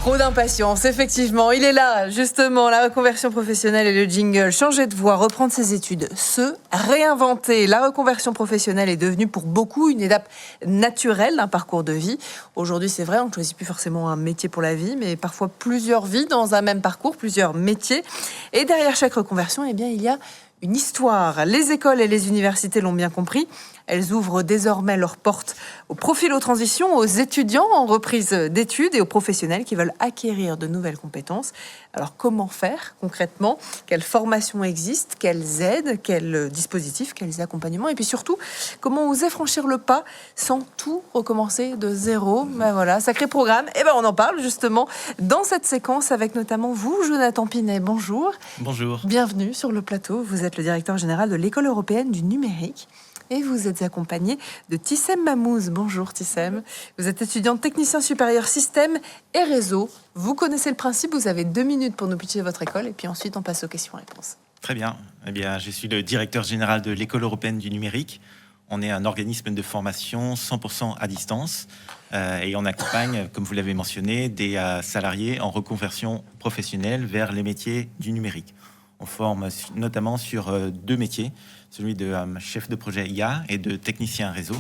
Trop d'impatience, effectivement. Il est là, justement, la reconversion professionnelle et le jingle. Changer de voie, reprendre ses études, se réinventer. La reconversion professionnelle est devenue pour beaucoup une étape naturelle d'un parcours de vie. Aujourd'hui, c'est vrai, on ne choisit plus forcément un métier pour la vie, mais parfois plusieurs vies dans un même parcours, plusieurs métiers. Et derrière chaque reconversion, eh bien, il y a une histoire. Les écoles et les universités l'ont bien compris. Elles ouvrent désormais leurs portes aux profils aux transitions, aux étudiants en reprise d'études et aux professionnels qui veulent acquérir de nouvelles compétences. Alors comment faire concrètement? Quelles formations existent? Quelles aides? Quels dispositifs? Quels accompagnements? Et puis surtout, comment oser franchir le pas sans tout recommencer de zéro? Ben voilà, sacré programme. Et ben on en parle justement dans cette séquence avec notamment vous, Jonathan Pinet. Bonjour. Bonjour. Bienvenue sur le plateau. Vous êtes le directeur général de l'École européenne du numérique. Et vous êtes accompagné de Tissem Mamouze. Bonjour Tissem. Vous êtes étudiante technicien supérieur système et réseau. Vous connaissez le principe, vous avez 2 minutes pour nous pitcher votre école et puis ensuite on passe aux questions-réponses. Très bien. Eh bien, je suis le directeur général de l'École européenne du numérique. On est un organisme de formation 100% à distance et on accompagne, comme vous l'avez mentionné, des salariés en reconversion professionnelle vers les métiers du numérique. On forme notamment sur 2 métiers, celui de chef de projet IA et de technicien réseau,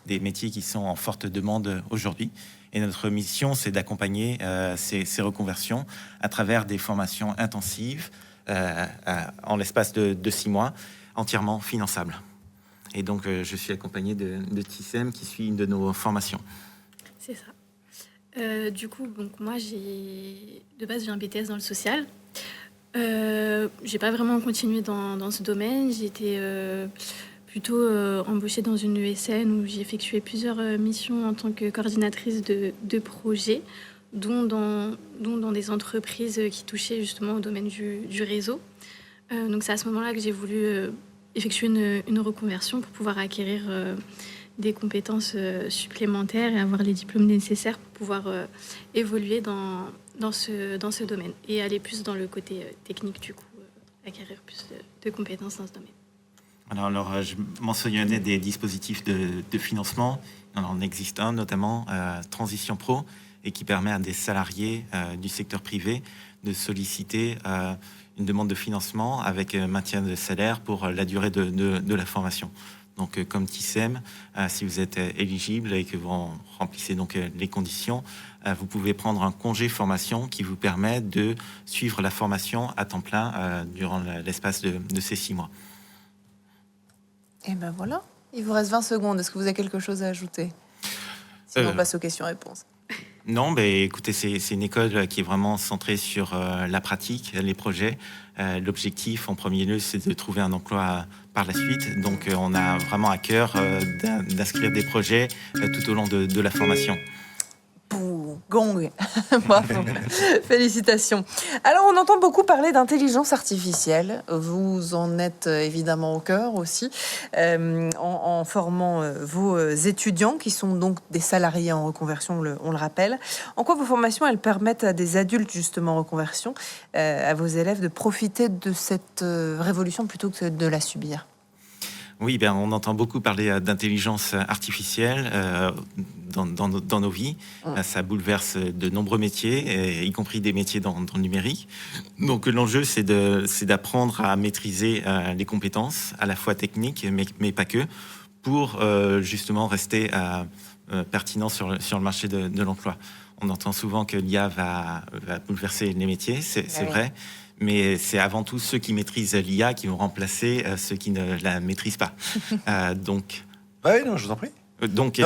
des métiers qui sont en forte demande aujourd'hui. Et notre mission, c'est d'accompagner ces reconversions à travers des formations intensives en l'espace de 6 mois, entièrement finançables. Et donc, je suis accompagné de Tissem, qui suit une de nos formations. C'est ça. Du coup, donc moi, de base, j'ai un BTS dans le social. J'ai pas vraiment continué dans ce domaine. J'ai été plutôt embauchée dans une ESN où j'ai effectué plusieurs missions en tant que coordinatrice de projets, dont dans des entreprises qui touchaient justement au domaine du réseau. Donc c'est à ce moment-là que j'ai voulu effectuer une reconversion pour pouvoir acquérir des compétences supplémentaires et avoir les diplômes nécessaires pour pouvoir évoluer dans ce domaine et aller plus dans le côté technique, du coup, acquérir plus de compétences dans ce domaine. Alors, je mentionnais des dispositifs de financement. Il en existe un, notamment Transition Pro, et qui permet à des salariés du secteur privé de solliciter une demande de financement avec maintien de salaire pour la durée de la formation. Donc, comme Tissem, si vous êtes éligible et que vous remplissez donc les conditions, vous pouvez prendre un congé formation qui vous permet de suivre la formation à temps plein durant l'espace de ces 6 mois. Et ben voilà, il vous reste 20 secondes. Est-ce que vous avez quelque chose à ajouter? Sinon, on passe aux questions-réponses. Non, écoutez, c'est une école qui est vraiment centrée sur la pratique, les projets. L'objectif, en premier lieu, c'est de trouver un emploi par la suite. Donc, on a vraiment à cœur d'inscrire des projets tout au long de la formation. Gong. Bravo. Félicitations. Alors, on entend beaucoup parler d'intelligence artificielle. Vous en êtes évidemment au cœur aussi, en formant vos étudiants, qui sont donc des salariés en reconversion, on le rappelle. En quoi vos formations, elles permettent à des adultes, justement, en reconversion, à vos élèves, de profiter de cette révolution plutôt que de la subir? Oui, on entend beaucoup parler d'intelligence artificielle dans nos vies. Ça bouleverse de nombreux métiers, y compris des métiers dans le numérique. Donc l'enjeu, c'est d'apprendre à maîtriser les compétences, à la fois techniques, mais pas que, pour justement rester pertinent sur le marché de l'emploi. On entend souvent que l'IA va bouleverser les métiers, c'est vrai. Mais c'est avant tout ceux qui maîtrisent l'IA qui vont remplacer ceux qui ne la maîtrisent pas. Donc. Oui, non, je vous en prie. Donc.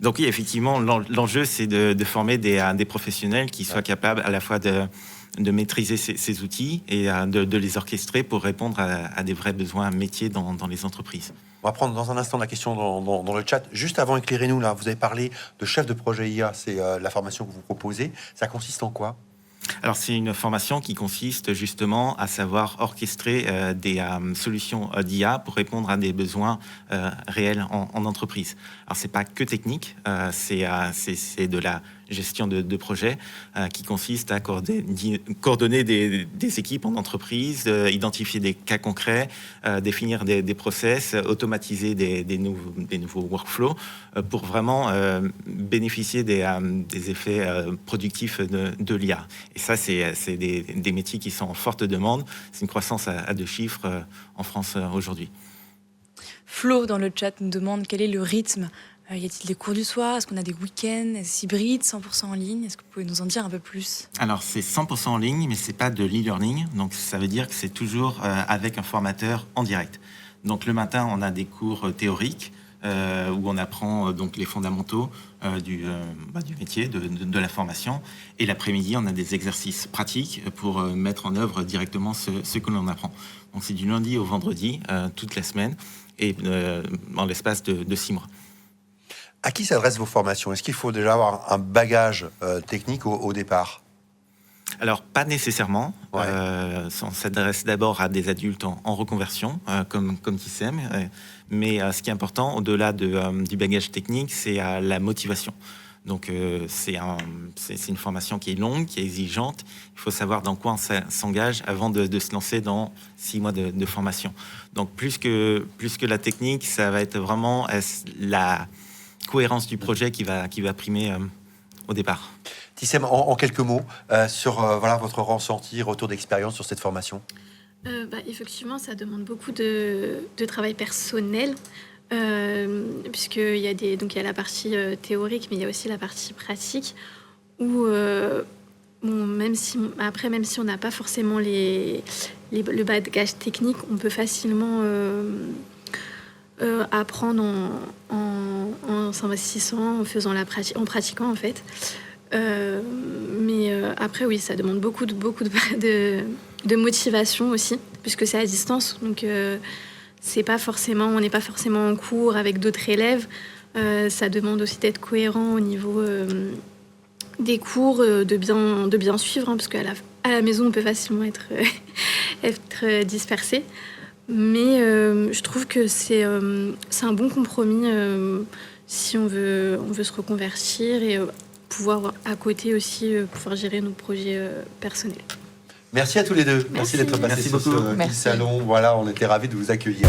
Donc oui, effectivement, l'enjeu c'est de former des professionnels qui soient capables à la fois de maîtriser ces outils et de les orchestrer pour répondre à des vrais besoins métiers dans les entreprises. On va prendre dans un instant la question dans le chat. Juste avant, éclairez-nous là. Vous avez parlé de chef de projet IA. C'est la formation que vous proposez. Ça consiste en quoi ? Alors, c'est une formation qui consiste justement à savoir orchestrer des solutions d'IA pour répondre à des besoins réels en entreprise. Alors, c'est pas que technique, c'est de la gestion de projet qui consiste à coordonner des équipes en entreprise, identifier des cas concrets, définir des process, automatiser des nouveaux workflows pour vraiment bénéficier des effets productifs de l'IA. Et ça, c'est des métiers qui sont en forte demande. C'est une croissance à 2 chiffres en France aujourd'hui. Flo, dans le chat, nous demande quel est le rythme. Y a-t-il des cours du soir? Est-ce qu'on a des week-ends? Est-ce hybride, 100% en ligne? Est-ce que vous pouvez nous en dire un peu plus? Alors, c'est 100% en ligne, mais c'est pas de l'e-learning. Donc, ça veut dire que c'est toujours avec un formateur en direct. Donc, le matin, on a des cours théoriques où on apprend donc les fondamentaux du métier, de la formation. Et l'après-midi, on a des exercices pratiques pour mettre en œuvre directement ce que l'on apprend. Donc, c'est du lundi au vendredi, toute la semaine, et en l'espace de 6 mois. À qui s'adressent vos formations? Est-ce qu'il faut déjà avoir un bagage technique au départ? Alors, pas nécessairement. Ouais. On s'adresse d'abord à des adultes en reconversion, comme Tissem. Mais ce qui est important, au-delà du bagage technique, c'est la motivation. Donc, c'est une formation qui est longue, qui est exigeante. Il faut savoir dans quoi on s'engage avant de se lancer dans 6 mois de formation. Donc, plus que la technique, ça va être vraiment la cohérence du projet qui va primer au départ. Tissem, en quelques mots, sur votre ressenti, retour d'expérience sur cette formation. Effectivement, ça demande beaucoup de travail personnel, puisqu'il y a la partie théorique, mais il y a aussi la partie pratique, où même si on n'a pas forcément le bagage technique, on peut facilement apprendre en s'investissant, en pratiquant en fait. Mais après, oui, ça demande beaucoup de motivation aussi, puisque c'est à distance. Donc, on n'est pas forcément en cours avec d'autres élèves. Ça demande aussi d'être cohérent au niveau des cours, de bien suivre, hein, parce qu'à la maison, on peut facilement être dispersé. Mais je trouve que c'est un bon compromis si on veut se reconvertir et pouvoir à côté aussi pouvoir gérer nos projets personnels. Merci à tous les deux. Merci d'être passés sur ce petit salon. Voilà, on était ravis de vous accueillir.